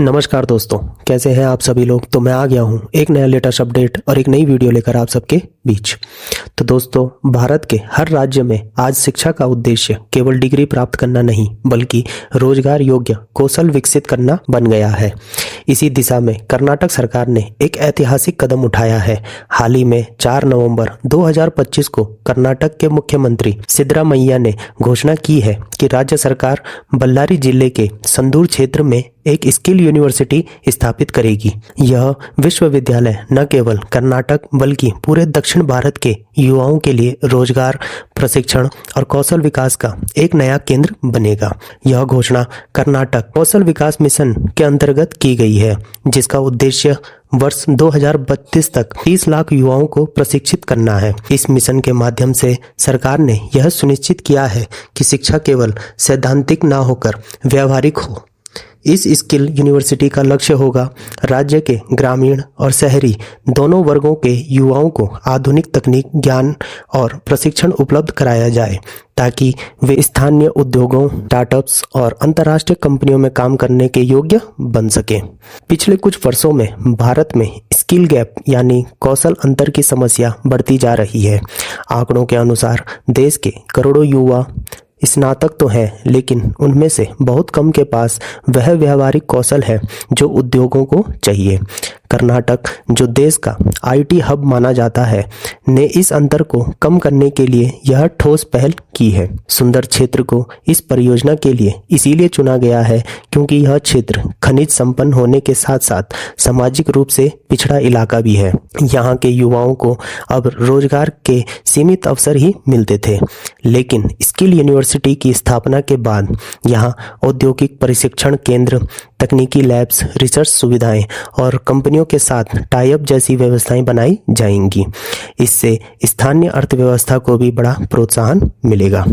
नमस्कार दोस्तों, कैसे हैं आप सभी लोग। तो मैं आ गया हूं एक नया लेटेस्ट अपडेट और एक नई वीडियो लेकर आप सबके बीच। तो दोस्तों, भारत के हर राज्य में आज शिक्षा का उद्देश्य केवल डिग्री प्राप्त करना नहीं बल्कि रोजगार योग्य कौशल विकसित करना बन गया है। इसी दिशा में कर्नाटक सरकार ने एक ऐतिहासिक कदम उठाया है। हाल ही में 4 नवंबर 2025 को कर्नाटक के मुख्यमंत्री सिद्धरामैया ने घोषणा की है कि राज्य सरकार बल्लारी जिले के संदूर क्षेत्र में एक स्किल यूनिवर्सिटी स्थापित करेगी। यह विश्वविद्यालय न केवल कर्नाटक बल्कि पूरे दक्षिण भारत के युवाओं के लिए रोजगार, प्रशिक्षण और कौशल विकास का एक नया केंद्र बनेगा। यह घोषणा कर्नाटक कौशल विकास मिशन के अंतर्गत की गई है, जिसका उद्देश्य वर्ष 2032 तक 30 लाख युवाओं को प्रशिक्षित करना है। इस मिशन के माध्यम से सरकार ने यह सुनिश्चित किया है कि शिक्षा केवल सैद्धांतिक न होकर व्यावहारिक हो। इस स्किल यूनिवर्सिटी का लक्ष्य होगा राज्य के ग्रामीण और शहरी दोनों वर्गों के युवाओं को आधुनिक तकनीक, ज्ञान और प्रशिक्षण उपलब्ध कराया जाए ताकि वे स्थानीय उद्योगों, स्टार्टअप्स और अंतर्राष्ट्रीय कंपनियों में काम करने के योग्य बन सके। पिछले कुछ वर्षों में भारत में स्किल गैप यानी कौशल अंतर की समस्या बढ़ती जा रही है। आंकड़ों के अनुसार देश के करोड़ों युवा स्नातक तो है, लेकिन उनमें से बहुत कम के पास वह व्यावहारिक कौशल है जो उद्योगों को चाहिए। कर्नाटक, जो देश का आईटी हब माना जाता है, ने इस अंतर को कम करने के लिए यह ठोस पहल की है। सुंदर क्षेत्र को इस परियोजना के लिए इसीलिए चुना गया है क्योंकि यह क्षेत्र खनिज संपन्न होने के साथ साथ सामाजिक रूप से पिछड़ा इलाका भी है। यहाँ के युवाओं को अब रोजगार के सीमित अवसर ही मिलते थे, लेकिन स्किल यूनिवर्सिटी की स्थापना के बाद यहाँ औद्योगिक प्रशिक्षण केंद्र, तकनीकी लैब्स, रिसर्च सुविधाएं और कंपनियों के साथ टाई अप जैसी व्यवस्थाएं बनाई जाएंगी। इससे स्थानीय अर्थव्यवस्था को भी बड़ा प्रोत्साहन मिलेगा।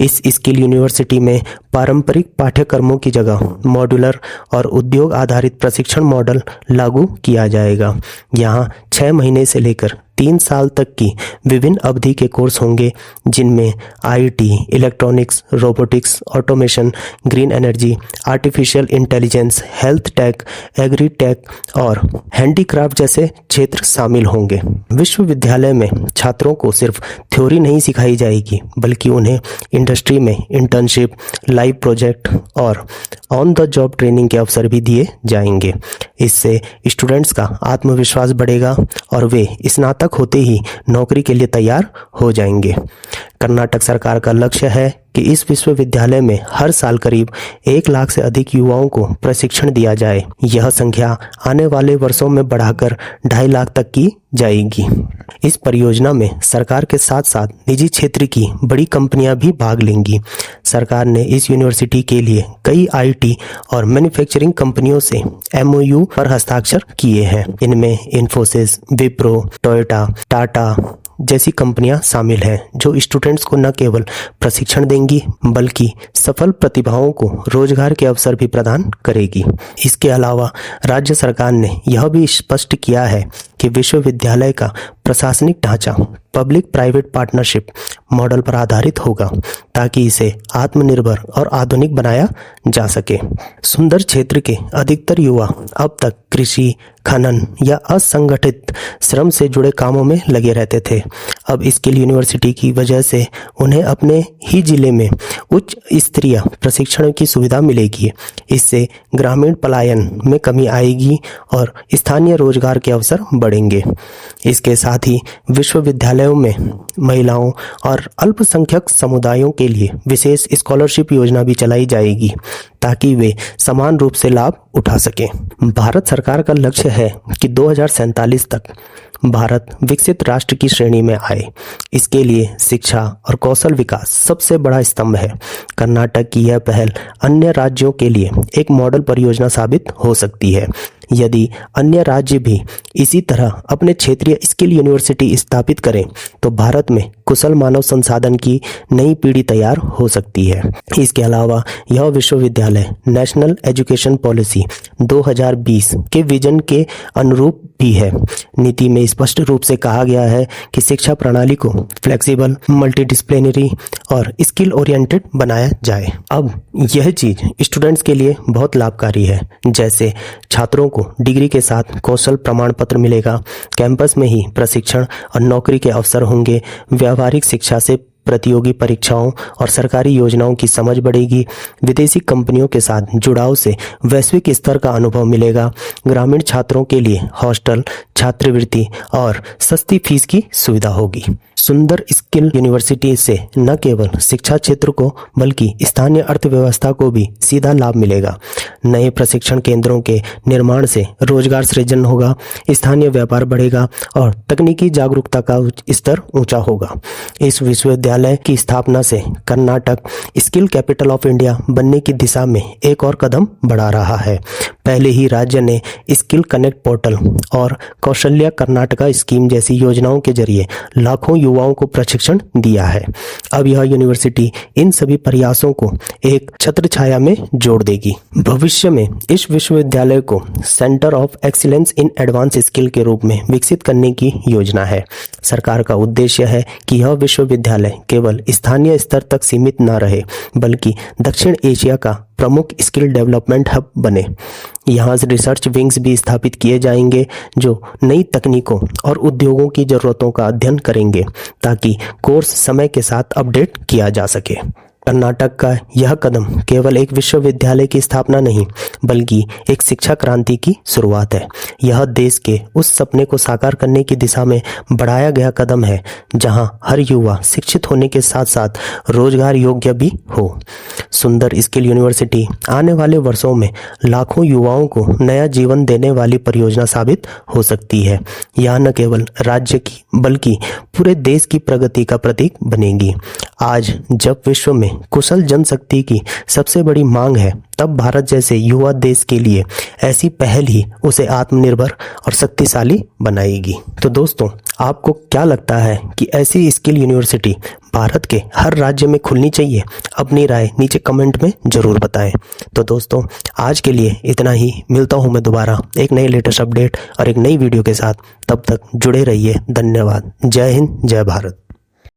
इस स्किल यूनिवर्सिटी में पारंपरिक पाठ्यक्रमों की जगह मॉड्यूलर और उद्योग आधारित प्रशिक्षण मॉडल लागू किया जाएगा। यहाँ 6 महीने से लेकर 3 साल तक की विभिन्न अवधि के कोर्स होंगे, जिनमें IT, electronics, robotics, automation, green energy, artificial intelligence, health take, agri tech और हैंडीक्राफ्ट जैसे क्षेत्र शामिल होंगे। विश्वविद्यालय में छात्रों को सिर्फ थ्योरी नहीं सिखाई जाएगी बल्कि उन्हें इंडस्ट्री में इंटर्नशिप, लाइव प्रोजेक्ट और ऑन द जॉब ट्रेनिंग के अवसर भी दिए जाएंगे। इससे स्टूडेंट्स का आत्मविश्वास बढ़ेगा और वे स्नातक होते ही नौकरी के लिए तैयार हो जाएंगे। कर्नाटक सरकार का लक्ष्य है कि इस विश्वविद्यालय में हर साल करीब 1 लाख से अधिक युवाओं को प्रशिक्षण दिया जाए। यह संख्या आने वाले वर्षों में बढ़ाकर 2.5 लाख तक की जाएगी। इस परियोजना में सरकार के साथ साथ निजी क्षेत्र की बड़ी कंपनियां भी भाग लेंगी। सरकार ने इस यूनिवर्सिटी के लिए कई आईटी और मैन्युफैक्चरिंग कंपनियों से एमओयू पर हस्ताक्षर किए हैं। इनमें इन्फोसिस, विप्रो, टोयोटा, टाटा जैसी कंपनियां शामिल हैं, जो स्टूडेंट्स को न केवल प्रशिक्षण देंगी बल्कि सफल प्रतिभाओं को रोजगार के अवसर भी प्रदान करेगी। इसके अलावा राज्य सरकार ने यह भी स्पष्ट किया है कि विश्वविद्यालय का प्रशासनिक ढांचा पब्लिक प्राइवेट पार्टनरशिप मॉडल पर आधारित होगा ताकि इसे आत्मनिर्भर और आधुनिक बनाया जा सके। सुंदर क्षेत्र के अधिकतर युवा अब तक कृषि, खनन या असंगठित श्रम से जुड़े कामों में लगे रहते थे। अब स्किल यूनिवर्सिटी की वजह से उन्हें अपने ही जिले में उच्च स्तरीय प्रशिक्षण की सुविधा मिलेगी। इससे ग्रामीण पलायन में कमी आएगी और स्थानीय रोजगार के अवसर बढ़ेंगे। इसके साथ ही विश्वविद्यालयों में महिलाओं और अल्पसंख्यक समुदायों के लिए विशेष स्कॉलरशिप योजना भी चलाई जाएगी ताकि वे समान रूप से लाभ उठा सकें। भारत सरकार का लक्ष्य है कि 2047 तक भारत विकसित राष्ट्र की श्रेणी में आए। इसके लिए शिक्षा और कौशल विकास सबसे बड़ा स्तंभ है। कर्नाटक की यह पहल अन्य राज्यों के लिए एक मॉडल परियोजना साबित हो सकती है। यदि अन्य राज्य भी इसी तरह अपने क्षेत्रीय स्किल यूनिवर्सिटी स्थापित करें तो भारत में कुशल मानव संसाधन की नई पीढ़ी तैयार हो सकती है। इसके अलावा यह विश्वविद्यालय नेशनल एजुकेशन पॉलिसी 2020 के विजन के अनुरूप भी है। नीति में स्पष्ट रूप से कहा गया है कि शिक्षा प्रणाली को फ्लेक्सिबल, मल्टीडिसिप्लिनरी और स्किल ओरिएंटेड बनाया जाए। अब यह चीज स्टूडेंट्स के लिए बहुत लाभकारी है, जैसे छात्रों को डिग्री के साथ कौशल प्रमाण पत्र मिलेगा, कैंपस में ही प्रशिक्षण और नौकरी के अवसर होंगे, व्यावहारिक शिक्षा से प्रतियोगी परीक्षाओं और सरकारी योजनाओं की समझ बढ़ेगी, विदेशी कंपनियों के साथ जुड़ाव से वैश्विक स्तर का अनुभव मिलेगा, ग्रामीण छात्रों के लिए हॉस्टल, छात्रवृत्ति और सस्ती फीस की सुविधा होगी। सुंदर स्किल यूनिवर्सिटी से न केवल शिक्षा क्षेत्र को बल्कि स्थानीय अर्थव्यवस्था को भी सीधा लाभ मिलेगा। नए प्रशिक्षण केंद्रों के निर्माण से रोजगार सृजन होगा, स्थानीय व्यापार बढ़ेगा और तकनीकी जागरूकता का स्तर ऊंचा होगा। इस विश्वविद्यालय की स्थापना से Karnataka skill capital of India बनने की दिशा में एक और कदम बढ़ा रहा है। पहले ही राज्य ने स्किल कनेक्ट पोर्टल और कौशल्या कर्नाटका स्कीम जैसी योजनाओं के जरिए लाखों युवाओं को प्रशिक्षण दिया है। अब यह यूनिवर्सिटी इन सभी प्रयासों को एक छत्र छाया में जोड़ देगी। भविष्य में इस विश्वविद्यालय को centre of excellence in advance skill के रूप में विकसित करने की योजना है। सरकार का उद्देश्य है कि यह विश्वविद्यालय केवल स्थानीय स्तर तक सीमित न रहे, बल्कि दक्षिण एशिया का प्रमुख स्किल डेवलपमेंट हब बने। यहाँ से रिसर्च विंग्स भी स्थापित किए जाएंगे जो नई तकनीकों और उद्योगों की ज़रूरतों का अध्ययन करेंगे, ताकि कोर्स समय के साथ अपडेट किया जा सके। कर्नाटक का यह कदम केवल एक विश्वविद्यालय की स्थापना नहीं, बल्कि एक शिक्षा क्रांति की शुरुआत है। यह देश के उस सपने को साकार करने की दिशा में बढ़ाया गया कदम है, जहां हर युवा शिक्षित होने के साथ साथ रोजगार योग्य भी हो। सुंदर स्किल यूनिवर्सिटी आने वाले वर्षों में लाखों युवाओं को नया जीवन देने वाली परियोजना साबित हो सकती है। यह न केवल राज्य की बल्कि पूरे देश की प्रगति का प्रतीक बनेगी। आज जब विश्व में कुशल जनशक्ति की सबसे बड़ी मांग है, तब भारत जैसे युवा देश के लिए ऐसी पहल ही उसे आत्मनिर्भर और शक्तिशाली बनाएगी। तो दोस्तों, आपको क्या लगता है कि ऐसी स्किल यूनिवर्सिटी भारत के हर राज्य में खुलनी चाहिए? अपनी राय नीचे कमेंट में जरूर बताएं। तो दोस्तों, आज के लिए इतना ही। मिलता हूं मैं दोबारा एक नई लेटेस्ट अपडेट और एक नई वीडियो के साथ। तब तक जुड़े रहिए। धन्यवाद। जय हिंद, जय भारत।